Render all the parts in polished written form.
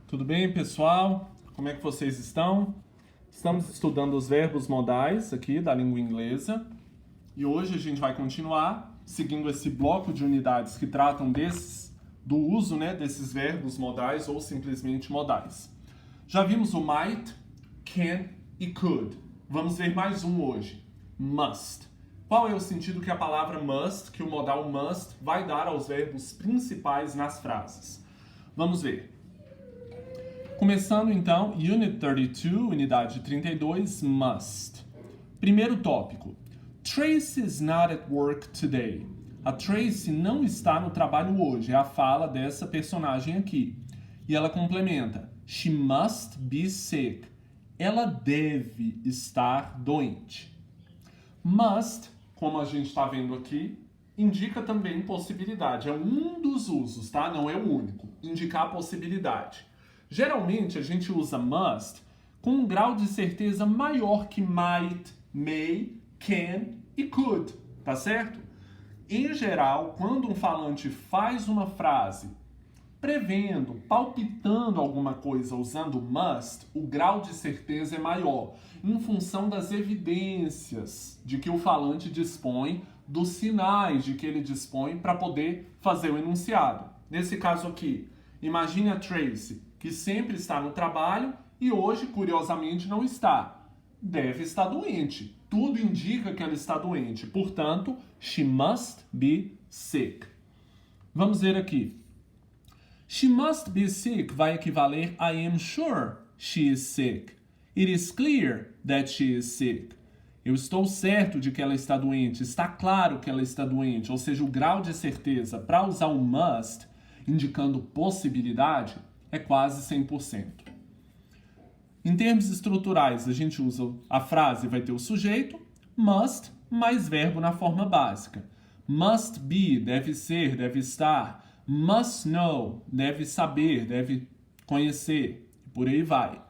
Tudo bem, pessoal? Como é que vocês estão? Estamos estudando os verbos modais aqui da língua inglesa e hoje a gente vai continuar seguindo esse bloco de unidades que tratam do uso, desses verbos modais ou simplesmente modais. Já vimos o might, can e could. Vamos ver mais um hoje. Must. Qual é o sentido que a palavra must, que o modal must, vai dar aos verbos principais nas frases? Vamos ver. Começando então, Unit 32, unidade 32, must. Primeiro tópico. Tracy is not at work today. A Tracy não está no trabalho hoje, é a fala dessa personagem aqui. E ela complementa, she must be sick. Ela deve estar doente. Must, como a gente está vendo aqui, indica também possibilidade. É um dos usos, tá? Não é o único. Indicar possibilidade. Geralmente a gente usa must com um grau de certeza maior que might, may, can e could, tá certo? Em geral, quando um falante faz uma frase prevendo, palpitando alguma coisa usando must, o grau de certeza é maior, em função das evidências de que o falante dispõe, dos sinais de que ele dispõe para poder fazer o enunciado. Nesse caso aqui, imagine a Tracy, que sempre está no trabalho e hoje, curiosamente, não está. Deve estar doente. Tudo indica que ela está doente. Portanto, she must be sick. Vamos ver aqui. She must be sick vai equivaler I am sure she is sick. It is clear that she is sick. Eu estou certo de que ela está doente. Está claro que ela está doente. Ou seja, o grau de certeza para usar o must, indicando possibilidade, é quase 100%. Em termos estruturais, a gente usa a frase, vai ter o sujeito, must, mais verbo na forma básica. Must be, deve ser, deve estar. Must know, deve saber, deve conhecer. E por aí vai.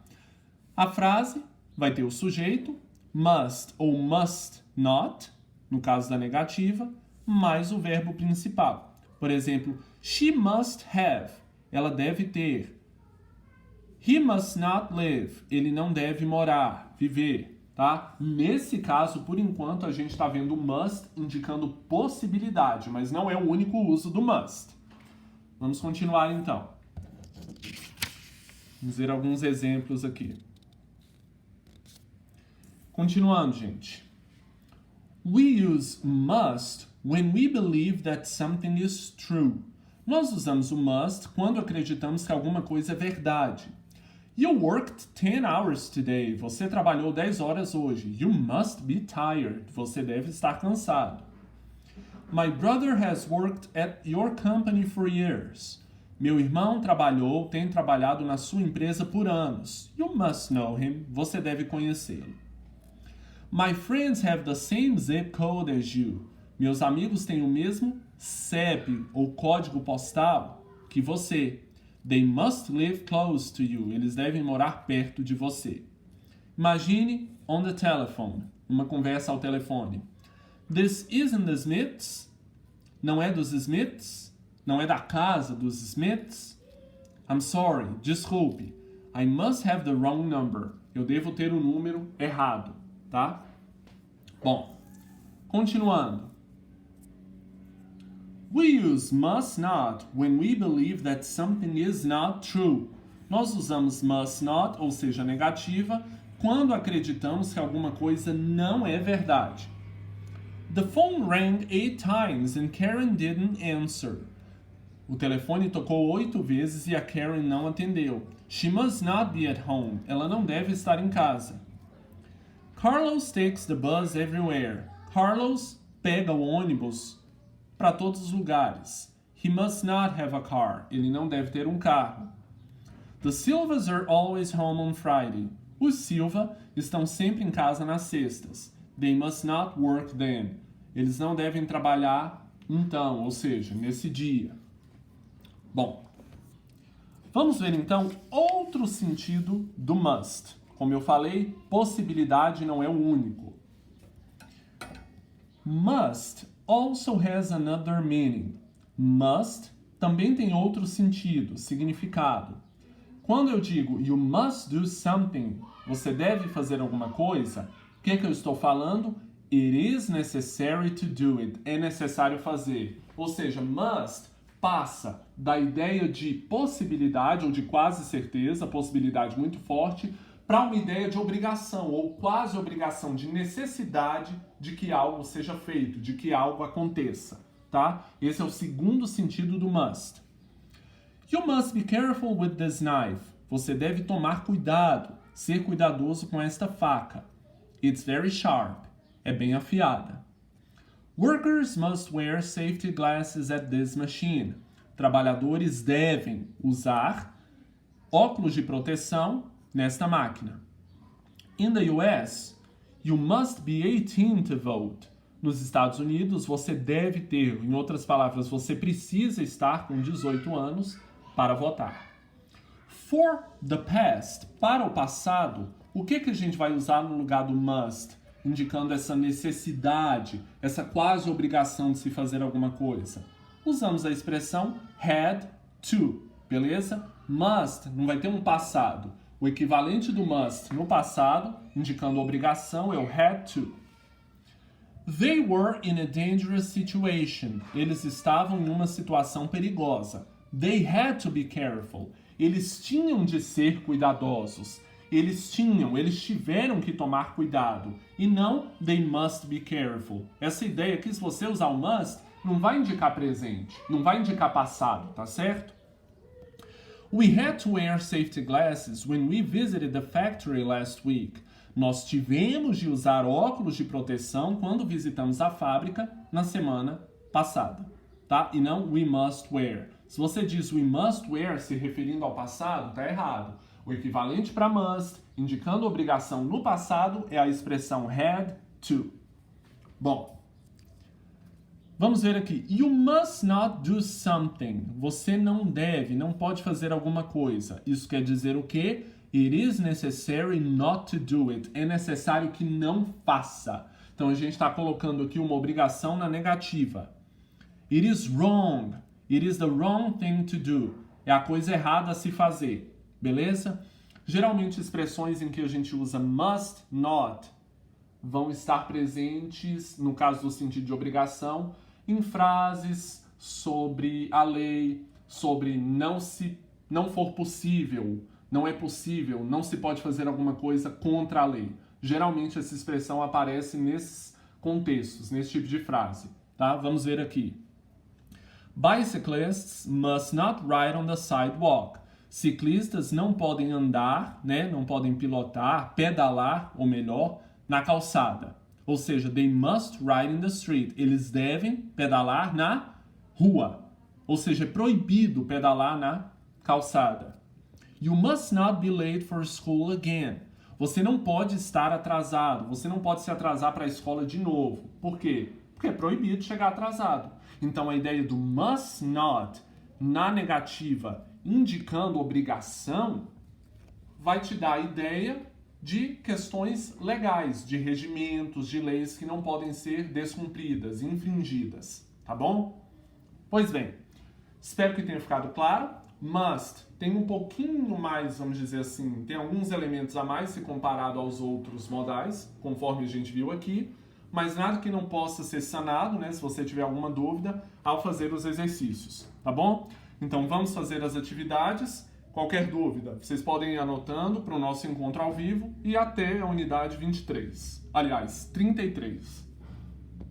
A frase vai ter o sujeito, must ou must not, no caso da negativa, mais o verbo principal. Por exemplo, she must have, ela deve ter. He must not live, ele não deve morar, viver, tá? Nesse caso, por enquanto, a gente está vendo must indicando possibilidade, mas não é o único uso do must. Vamos continuar então. Vamos ver alguns exemplos aqui. Continuando, gente. We use must when we believe that something is true. Nós usamos o must quando acreditamos que alguma coisa é verdade. You worked 10 hours today. Você trabalhou 10 horas hoje. You must be tired. Você deve estar cansado. My brother has worked at your company for years. Meu irmão tem trabalhado na sua empresa por anos. You must know him. Você deve conhecê-lo. My friends have the same zip code as you. Meus amigos têm o mesmo CEP ou código postal que você. They must live close to you. Eles devem morar perto de você. Imagine on the telephone. Uma conversa ao telefone. This isn't the Smiths. Não é dos Smiths. Não é da casa dos Smiths. I'm sorry. Desculpe. I must have the wrong number. Eu devo ter o número errado, tá? Bom, continuando. We use must not when we believe that something is not true. Nós usamos must not, ou seja, negativa, quando acreditamos que alguma coisa não é verdade. The phone rang 8 times and Karen didn't answer. O telefone tocou 8 vezes e a Karen não atendeu. She must not be at home. Ela não deve estar em casa. Carlos takes the bus everywhere. Carlos pega o ônibus para todos os lugares. He must not have a car. Ele não deve ter um carro. The Silvas are always home on Friday. Os Silva estão sempre em casa nas sextas. They must not work then. Eles não devem trabalhar então, ou seja, nesse dia. Bom, vamos ver então outro sentido do must. Como eu falei, possibilidade não é o único. Must also has another meaning. Must também tem outro sentido, significado. quando eu digo you must do something, você deve fazer alguma coisa, o que eu estou falando? It is necessary to do it. É necessário fazer. Ou seja, must passa da ideia de possibilidade ou de quase certeza, possibilidade muito forte, para uma ideia de obrigação ou quase obrigação, de necessidade de que algo seja feito, de que algo aconteça, tá? Esse é o segundo sentido do must. You must be careful with this knife. Você deve tomar cuidado, ser cuidadoso com esta faca. It's very sharp. É bem afiada. Workers must wear safety glasses at this machine. Trabalhadores devem usar óculos de proteção nesta máquina. In the US, you must be 18 to vote. Nos Estados Unidos, você deve ter, em outras palavras, você precisa estar com 18 anos para votar. For the past, para o passado, o que a gente vai usar no lugar do must? Indicando essa necessidade, essa quase obrigação de se fazer alguma coisa. Usamos a expressão had to, beleza? Must não vai ter um passado. O equivalente do must no passado, indicando obrigação, é o had to. They were in a dangerous situation. Eles estavam em uma situação perigosa. They had to be careful. Eles tinham de ser cuidadosos. Eles tiveram que tomar cuidado. E não, they must be careful. Essa ideia aqui, se você usar o must, não vai indicar presente, não vai indicar passado, tá certo? We had to wear safety glasses when we visited the factory last week. Nós tivemos de usar óculos de proteção quando visitamos a fábrica na semana passada, tá? E não we must wear. Se você diz we must wear se referindo ao passado, tá errado. O equivalente para must, indicando obrigação no passado, é a expressão had to. Bom, vamos ver aqui. You must not do something. Você não deve, não pode fazer alguma coisa. Isso quer dizer o quê? It is necessary not to do it. É necessário que não faça. Então a gente está colocando aqui uma obrigação na negativa. It is wrong. It is the wrong thing to do. É a coisa errada a se fazer. Beleza? Geralmente expressões em que a gente usa must not vão estar presentes, no caso do sentido de obrigação, em frases sobre a lei, sobre não for possível, não é possível, não se pode fazer alguma coisa contra a lei. Geralmente essa expressão aparece nesses contextos, nesse tipo de frase, tá? Vamos ver aqui. Bicyclists must not ride on the sidewalk. Ciclistas não podem andar, né, não podem pilotar, pedalar, ou melhor, na calçada. Ou seja, they must ride in the street. Eles devem pedalar na rua. Ou seja, é proibido pedalar na calçada. You must not be late for school again. Você não pode estar atrasado. Você não pode se atrasar para a escola de novo. Por quê? Porque é proibido chegar atrasado. Então a ideia do must not na negativa, indicando obrigação, vai te dar a ideia de questões legais, de regimentos, de leis que não podem ser descumpridas, infringidas, tá bom? Pois bem, espero que tenha ficado claro. Must tem um pouquinho mais, vamos dizer assim, tem alguns elementos a mais se comparado aos outros modais, conforme a gente viu aqui, mas nada que não possa ser sanado, né, se você tiver alguma dúvida, ao fazer os exercícios, tá bom? Então vamos fazer as atividades. Qualquer dúvida, vocês podem ir anotando para o nosso encontro ao vivo e até a unidade 23. Aliás, 33.